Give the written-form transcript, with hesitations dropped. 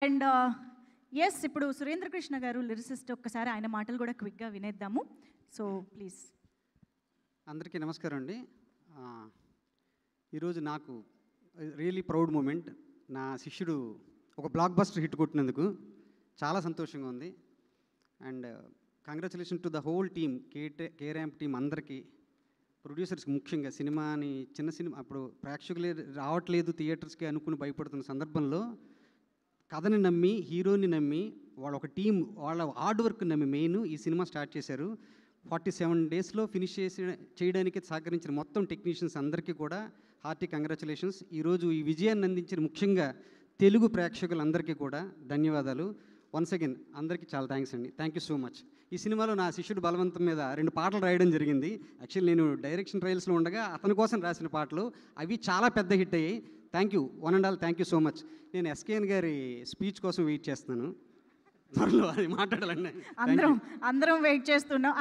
And yes ఇప్పుడు సురేంద్ర కృష్ణ గారు lyricist, ఒక్కసారి ఆయన మాటలు కూడా క్విక్గా వినేద్దాము. So please. అందరికీ నమస్కారం అండి. ఈరోజు నాకు రియలీ ప్రౌడ్ మూమెంట్. నా శిష్యుడు ఒక బ్లాక్ బస్టర్ హిట్ కొట్టినందుకు చాలా సంతోషంగా ఉంది. And congratulation to the whole team, K ramp team అందరికీ, ప్రొడ్యూసర్స్కి ముఖ్యంగా. సినిమాని చిన్న సినిమా అప్పుడు ప్రేక్షకులే రావట్లేదు థియేటర్స్కి అనుకుని భయపడుతున్న సందర్భంలో కథని నమ్మి, హీరోని నమ్మి, వాళ్ళ ఒక టీం వాళ్ళ హార్డ్ వర్క్ నమ్మి మెయిన్ ఈ సినిమా స్టార్ట్ చేశారు. 47 డేస్లో ఫినిష్ చేయడానికి సహకరించిన మొత్తం టెక్నీషియన్స్ అందరికీ కూడా హార్టీ కంగ్రాచులేషన్స్. ఈరోజు ఈ విజయాన్ని అందించిన ముఖ్యంగా తెలుగు ప్రేక్షకులందరికీ కూడా ధన్యవాదాలు. వన్స్ అగైన్ అందరికీ చాలా థ్యాంక్స్ అండి. Thank you so much. ఈ సినిమాలో నా శిష్యుడు బలవంతం మీద 2 పాటలు రాయడం జరిగింది. యాక్చువల్లీ నేను డైరెక్షన్ ట్రయల్స్లో ఉండగా అతని కోసం రాసిన పాటలు అవి చాలా పెద్ద హిట్ అయ్యాయి. Thank you one and all, thank you so much. నేను ఎస్కేఎన్ గారి స్పీచ్ కోసం వెయిట్ చేస్తున్నాను. త్వరలో అది మాట్లాడాలండి. అందరం వెయిట్ చేస్తున్నాం.